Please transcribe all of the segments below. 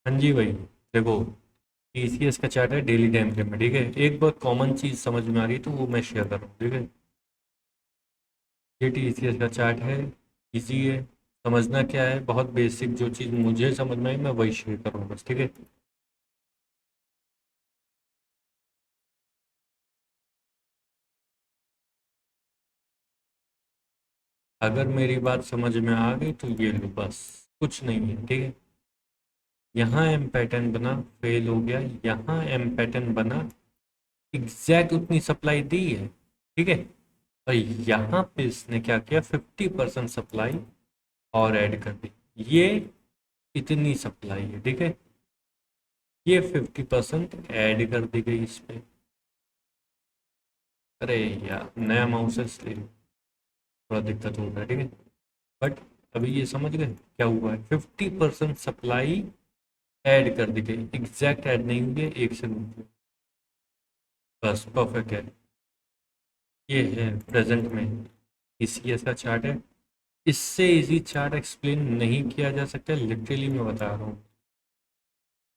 हाँ जी भाई। देखो, टीसीएस का चार्ट है डेली टाइम फ्रेम में, ठीक है। एक बहुत कॉमन चीज़ समझ में आ रही है तो वो मैं शेयर कर रहा हूँ, ठीक है। ये टीसीएस का चार्ट है, इजी है। समझना क्या है, बहुत बेसिक जो चीज़ मुझे समझ में आई मैं वही शेयर कर रहा हूँ बस, ठीक है। अगर मेरी बात समझ में आ गई तो ये लो बस, कुछ नहीं है, ठीक है। यहाँ एम पैटर्न बना, फेल हो गया। यहाँ एम पैटर्न बना, एग्जैक्ट उतनी सप्लाई दी है, ठीक है। और यहाँ पे इसने क्या किया, 50% सप्लाई और ऐड कर दी। ये इतनी सप्लाई है, ठीक है। ये 50% ऐड कर दी गई इस पे। अरे यार, नया माउस है इसलिए थोड़ा दिक्कत हो रहा है, ठीक है। बट अभी ये समझ गए क्या हुआ है, 50% सप्लाई ऐड कर दी गई, एग्जैक्ट ऐड नहीं हुई है, एक से नीचे। बस परफेक्ट है। ये है प्रेजेंट में टीसीएस का चार्ट है। इससे इजी चार्ट एक्सप्लेन नहीं किया जा सकता, लिटरली मैं बता रहा हूँ।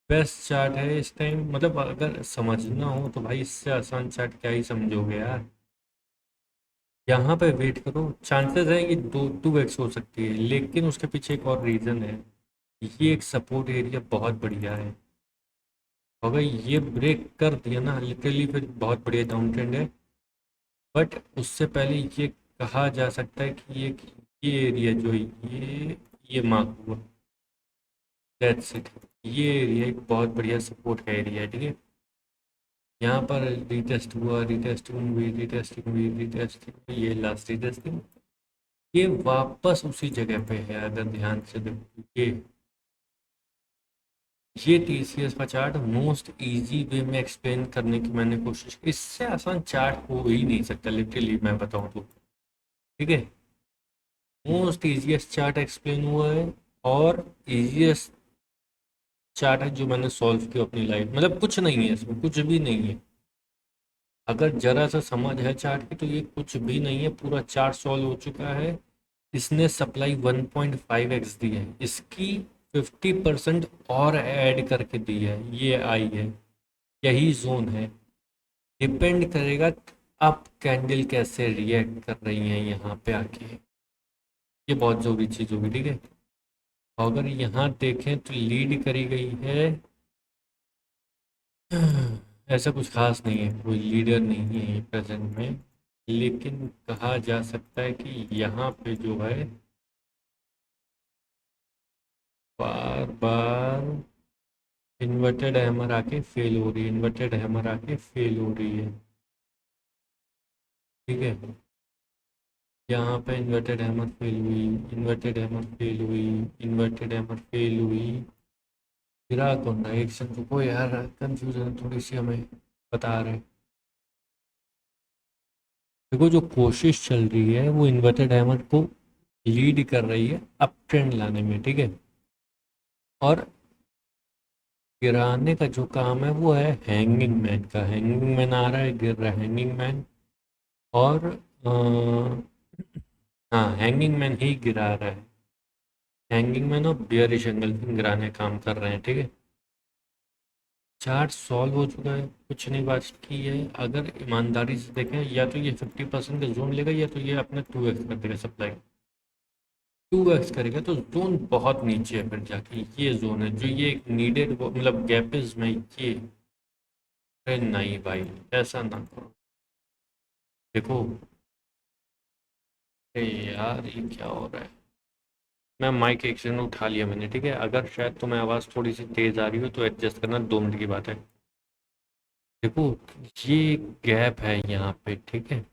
बेस्ट चार्ट है इस टाइम, मतलब अगर समझना हो तो भाई इससे आसान चार्ट क्या ही समझोगे यार। यहाँ पे वेट करो, चांसेस है कि 2x हो सकती है, लेकिन उसके पीछे एक और रीज़न है। ये एक सपोर्ट एरिया बहुत बढ़िया है। अगर ये ब्रेक कर दिया ना, लिटरली फिर बहुत बढ़िया डाउन ट्रेंड है। बट उससे पहले ये कहा जा सकता है कि ये एरिया जो है, ये मार्क हुआ, दैट्स इट। ये एरिया एक बहुत बढ़िया सपोर्ट का एरिया है, ठीक है। यहाँ पर रिटेस्ट हुआ, रिटेस्टिंग हुई, रिटेस्टिंग हुई, रिटेस्टिंग हुई, ये लास्ट रिटेस्टिंग। ये वापस उसी जगह पे है, अगर ध्यान से देखो। ये टीसीएस का चार्ट मोस्ट इजी वे में एक्सप्लेन करने की मैंने कोशिश की, इससे आसान चार्ट हो ही नहीं सकता, लिटरली मैं बताऊं तो, ठीक है। मोस्ट इजीएस्ट चार्ट एक्सप्लेन हुआ है, और इजीएस्ट चार्ट है जो मैंने सॉल्व किया अपनी लाइफ, मतलब कुछ नहीं है इसमें, कुछ भी नहीं है। अगर जरा सा समझ है चार्ट की तो ये कुछ भी नहीं है, पूरा चार्ट सॉल्व हो चुका है। इसने सप्लाई 1.5x दी है, इसकी 50% और ऐड करके दी है, ये आई है। यही जोन है। डिपेंड करेगा आप कैंडल कैसे रिएक्ट कर रही हैं यहाँ पे आके। ये बहुत ज़रूरी चीज़ होगी, ठीक है। अगर यहाँ देखें तो लीड करी गई है। ऐसा कुछ खास नहीं है, कोई लीडर नहीं है ये प्रेजेंट में। लेकिन कहा जा सकता है कि यहाँ पे जो है, बार बार इन्वर्टेड हैमर आके फेल हो रही है, इन्वर्टेड हैमर आके फेल हो रही है, ठीक है। यहाँ पे इन्वर्टेड हैमर फेल हुई, इन्वर्टेड हैमर फेल हुई, इन्वर्टेड हैमर फेल हुई। फिर कौन रहा है, एक सेकंड रुको यार, कंफ्यूजन थोड़ी सी हमें बता रहे। देखो, जो कोशिश चल रही है वो इन्वर्टेड हैमर को लीड कर रही है अप ट्रेंड लाने में, ठीक है। और गिराने का जो काम है वो है हैंगिंग मैन का। हैंगिंग मैन आ रहा है, गिर रहा है हैंगिंग मैन। और हाँ, हैंगिंग मैन ही गिरा रहा है। हैंगिंग मैन और बियरिश एंगल्फिंग गिराने काम कर रहे हैं, ठीक है। चार्ट सॉल्व हो चुका है, कुछ नहीं बात की है। अगर ईमानदारी से देखें, या तो ये 50% का जोन लेगा, या तो ये अपना 2x कर देगा सप्लाई। 2x करेगा तो जोन बहुत नीचे है, फिर जाके ये जोन है जो ये नीडेड, मतलब गैपेज में ये। अरे नहीं भाई, ऐसा ना करो। देखो, अरे यार ये क्या हो रहा है। मैं माइक एक सेकंड उठा लिया मैंने, ठीक है। अगर शायद तुम्हें आवाज़ थोड़ी सी तेज़ आ रही हो तो एडजस्ट करना, 2 मिनट की बात है। देखो, ये गैप है यहाँ पे, ठीक है।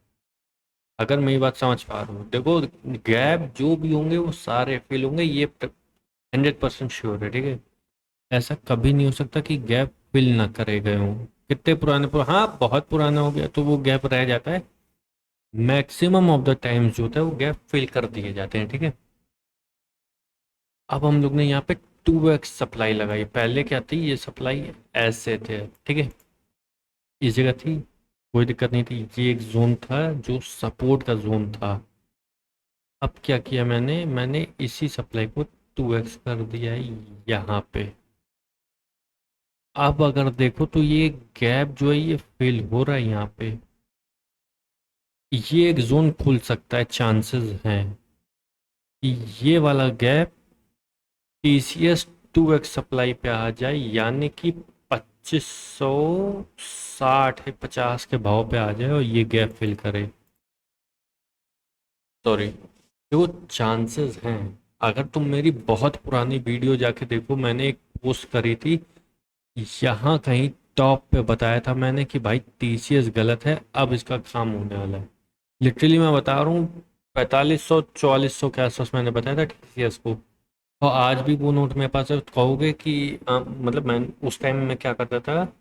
अगर मेरी बात समझ पा रहे हो, देखो, गैप जो भी होंगे वो सारे फिल होंगे, ये 100% श्योर है, ठीक है। ऐसा कभी नहीं हो सकता कि गैप फिल ना करे गए हों। कितने हाँ, बहुत पुराना हो गया तो वो गैप रह जाता है। मैक्सिमम ऑफ द टाइम्स जो होता है वो गैप फिल कर दिए जाते हैं, ठीक है। अब हम लोग ने यहाँ पे 2x सप्लाई लगाई, पहले क्या थी, ये सप्लाई ऐसे थे, ठीक है। इस जगह थी, कोई दिक्कत नहीं थी, ये एक जोन था जो सपोर्ट का जोन था। अब क्या किया मैंने इसी सप्लाई को 2x कर दिया है यहाँ पे। अब अगर देखो तो ये गैप जो है ये फिल हो रहा है यहाँ पे, ये एक जोन खुल सकता है, चांसेस हैं कि ये वाला गैप टीसीएस 2x सप्लाई पे आ जाए, यानी कि 2560 है 50 के भाव पे आ जाए और ये गैप फिल करे। सॉरी, देखो चांसेस हैं। अगर तुम मेरी बहुत पुरानी वीडियो जाके देखो, मैंने एक पोस्ट करी थी, यहाँ कहीं टॉप पे बताया था मैंने कि भाई टीसीएस गलत है, अब इसका काम होने वाला है। लिटरली मैं बता रहा हूँ, 4500 4400 के आसपास मैंने बताया था टीसीएस को, और आज भी वो नोट मेरे पास है। तो कहोगे कि मतलब मैं उस टाइम में क्या करता था,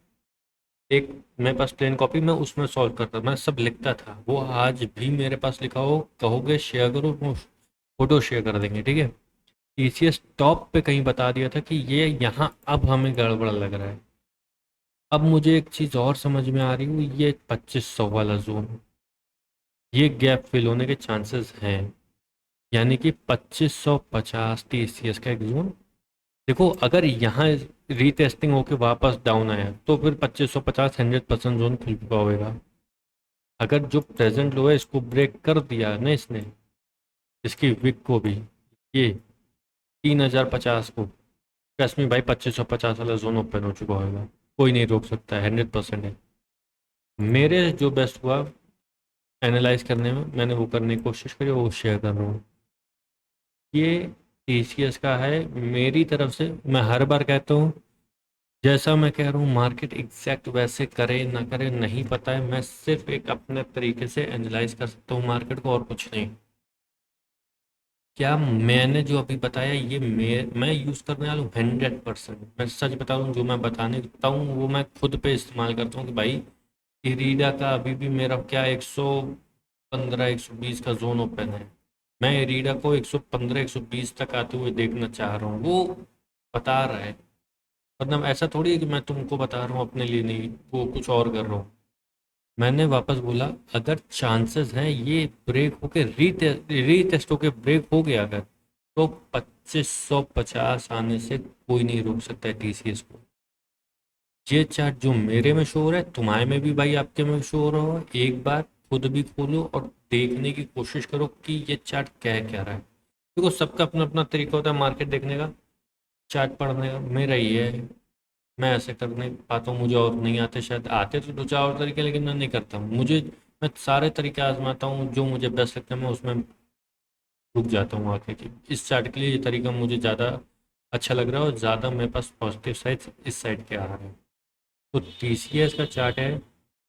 एक मेरे पास प्लेन कॉपी, मैं उसमें सॉल्व करता, मैं सब लिखता था, वो आज भी मेरे पास लिखा हो, कहोगे शेयर करो, वो फोटो शेयर कर देंगे, ठीक है। टीसीएस टॉप पे कहीं बता दिया था कि ये यहाँ अब हमें गड़बड़ लग रहा है। अब मुझे एक चीज़ और समझ में आ रही हूँ, ये 2500 वाला जोन, ये गैप फिल होने के चांसेस हैं, यानी कि 2550 टीसीएस का एक जोन। देखो अगर यहाँ रीटेस्टिंग होके वापस डाउन आया तो फिर 2550 100% जोन खुल चुका होगा। अगर जो प्रेजेंट लो है इसको ब्रेक कर दिया ना इसने, इसकी विक को भी, ये 3050 को, कश्मीर भाई 2550 वाला जोन ओपन हो चुका होगा, कोई नहीं रोक सकता है, 100% है। मेरे जो बेस्ट हुआ एनालाइज करने में, मैंने वो करने की कोशिश करी, वो शेयर कर रहा हूँ। ये टीसीएस का है, मेरी तरफ से मैं हर बार कहता हूँ, जैसा मैं कह रहा हूँ मार्केट एग्जैक्ट वैसे करे ना करे नहीं पता है, मैं सिर्फ एक अपने तरीके से एनालाइज कर सकता हूँ मार्केट को, और कुछ नहीं। क्या मैंने जो अभी बताया ये मैं यूज़ करने वाला हूँ 100%, मैं सच बता रहा हूँ, जो मैं बताने लगता हूँ वो मैं खुद पे इस्तेमाल करता हूँ कि भाई इरीडा का अभी भी मेरा क्या 115 120 का जोन ओपन है, मैं इरीडा को 115 120 तक आते हुए देखना चाह रहा हूँ, वो बता रहा है। मतलब ऐसा थोड़ी है कि मैं तुमको बता रहा हूँ अपने लिए, नहीं वो कुछ और कर रहा हूँ। मैंने वापस बोला, अगर चांसेस हैं ये ब्रेक होके रीटेस्ट होके ब्रेक हो गया अगर, तो 2550 आने से कोई नहीं रोक सकता है टीसीएस को। ये चार्ट जो मेरे में शो हो रहा है, तुम्हारे में भी भाई आपके में शो हो रहा हो, एक बार खुद भी खोलो और देखने की कोशिश करो कि ये चार्ट कह क्या रहा है। देखो सबका अपना अपना तरीका होता है मार्केट देखने का, चार्ट पढ़ने का, मेरा ये है, मैं ऐसे कर नहीं पाता हूँ, मुझे और नहीं आते, शायद आते तो दो चार और तरीके, लेकिन मैं नहीं करता हूँ। मैं सारे तरीके आजमाता हूँ, जो मुझे बेस्ट लगता है मैं उसमें रुक जाता हूँ आके, कि इस चार्ट के लिए ये तरीका मुझे ज़्यादा अच्छा लग रहा है और ज़्यादा मेरे पास पॉजिटिव साइड इस साइड के आ रहा है। तो टीसीएस का चार्ट है,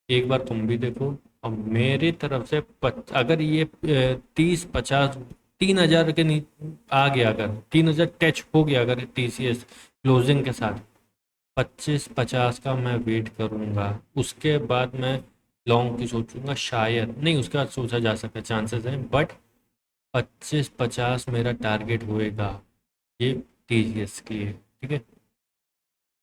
एक बार तुम भी देखो। और मेरी तरफ से अगर ये 30 50 3000 के आ गया, अगर 3000 टच हो गया अगर टीसीएस क्लोजिंग के साथ, 2550 का मैं वेट करूंगा, उसके बाद मैं लॉन्ग की सोचूंगा, शायद नहीं उसके बाद सोचा जा सकता है, चांसेस हैं, बट 2550 मेरा टारगेट होएगा ये टीसीएस के लिए, ठीक है।